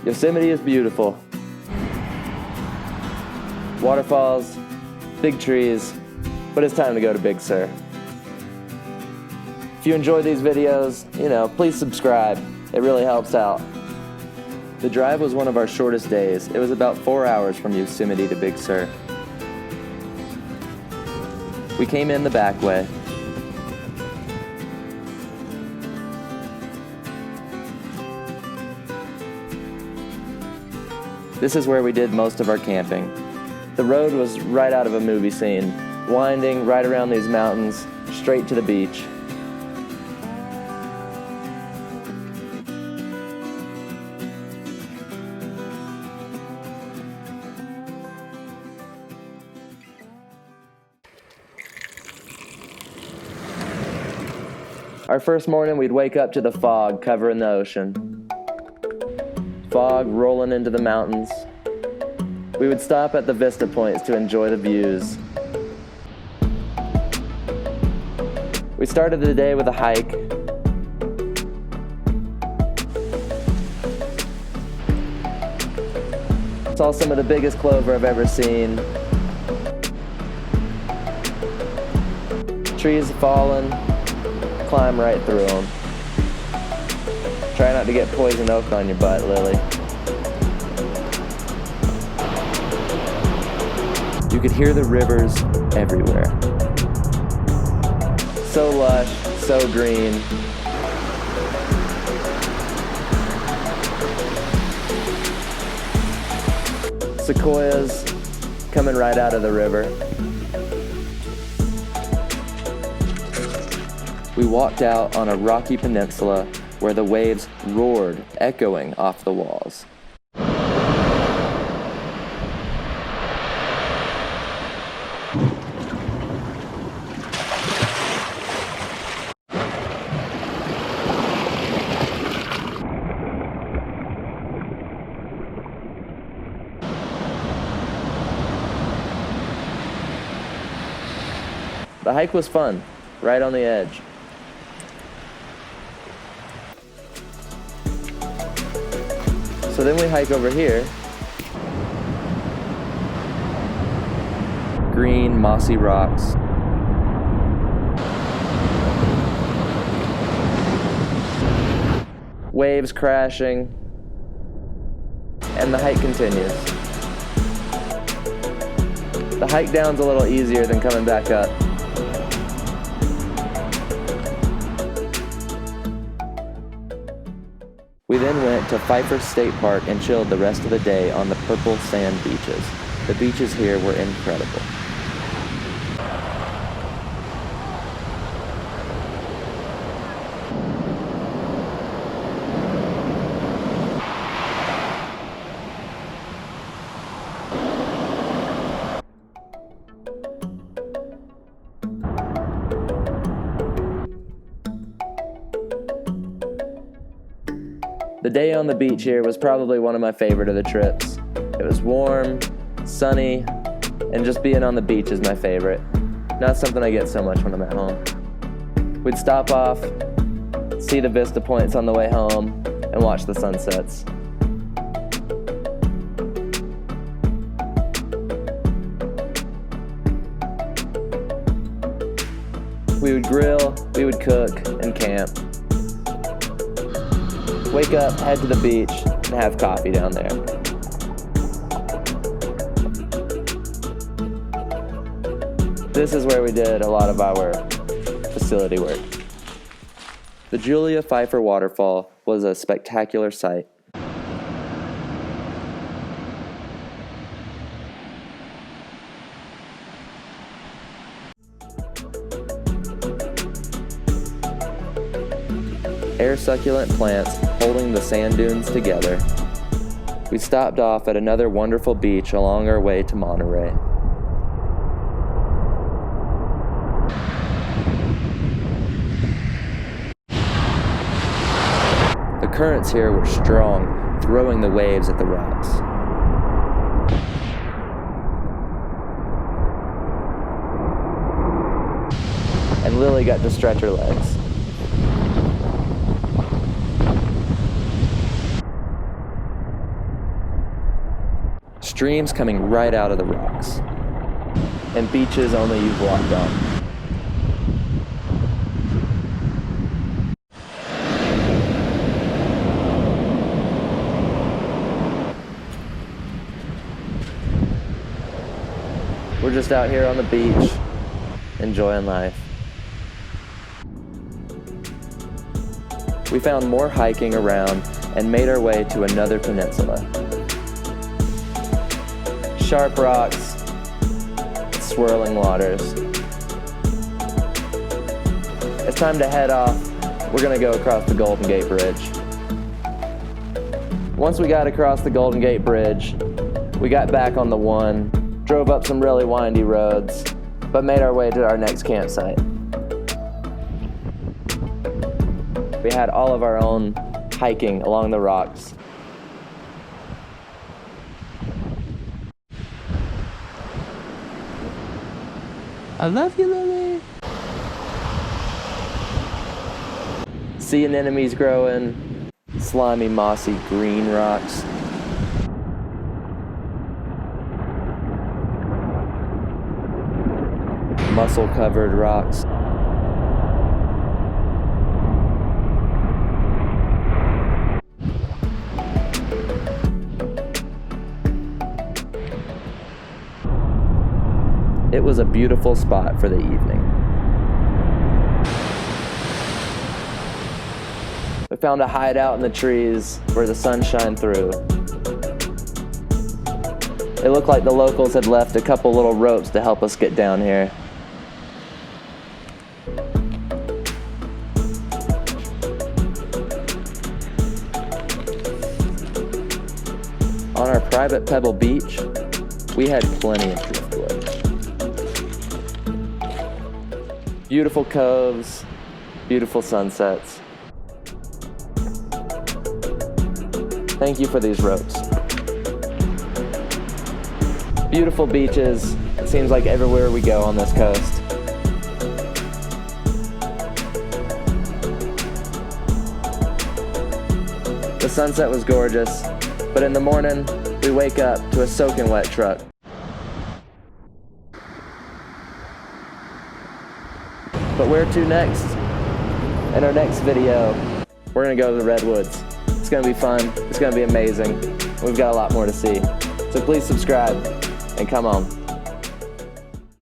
Yosemite is beautiful. Waterfalls, big trees, but it's time to go to Big Sur. If you enjoy these videos, please subscribe. It really helps out. The drive was one of our shortest days. It was about 4 hours from Yosemite to Big Sur. We came in the back way. This is where we did most of our camping. The road was right out of a movie scene, winding right around these mountains, straight to the beach. Our first morning, we'd wake up to the fog covering the ocean. Fog rolling into the mountains. We would stop at the vista points to enjoy the views. We started the day with a hike. Saw some of the biggest clover I've ever seen. Trees falling, climb right through them. Try not to get poison oak on your butt, Lily. You could hear the rivers everywhere. So lush, so green. Sequoias coming right out of the river. We walked out on a rocky peninsula where the waves roared, echoing off the walls. The hike was fun, right on the edge. So then we hike over here. Green, mossy rocks. Waves crashing. And the hike continues. The hike down's a little easier than coming back up. We then went to Pfeiffer State Park and chilled the rest of the day on the purple sand beaches. The beaches here were incredible. The day on the beach here was probably one of my favorite of the trips. It was warm, sunny, and just being on the beach is my favorite. Not something I get so much when I'm at home. We'd stop off, see the vista points on the way home, and watch the sunsets. We would grill, we would cook, and camp. Wake up, head to the beach, and have coffee down there. This is where we did a lot of our facility work. The Julia Pfeiffer waterfall was a spectacular sight. Air succulent plants holding the sand dunes together. We stopped off at another wonderful beach along our way to Monterey. The currents here were strong, throwing the waves at the rocks. And Lily got to stretch her legs. streams coming right out of the rocks, and beaches only you've walked on. We're just out here on the beach, enjoying life. We found more hiking around and made our way to another peninsula. Sharp rocks, swirling waters. It's time to head off. We're gonna go across the Golden Gate Bridge. Once we got across the Golden Gate Bridge, we got back on the one, drove up some really windy roads, but made our way to our next campsite. We had all of our own hiking along the rocks. I love you, Lily. Sea anemones growing, slimy, mossy green rocks. Mussel-covered rocks. It was a beautiful spot for the evening. We found a hideout in the trees where the sun shined through. It looked like the locals had left a couple little ropes to help us get down here. On our private pebble beach, we had plenty of driftwood. Beautiful coves, beautiful sunsets. Thank you for these ropes. Beautiful beaches. It seems like everywhere we go on this coast. The sunset was gorgeous, but in the morning, we wake up to a soaking wet truck. But where to next? In our next video, we're gonna go to the Redwoods. It's gonna be fun, it's gonna be amazing. We've got a lot more to see. So please subscribe and come on.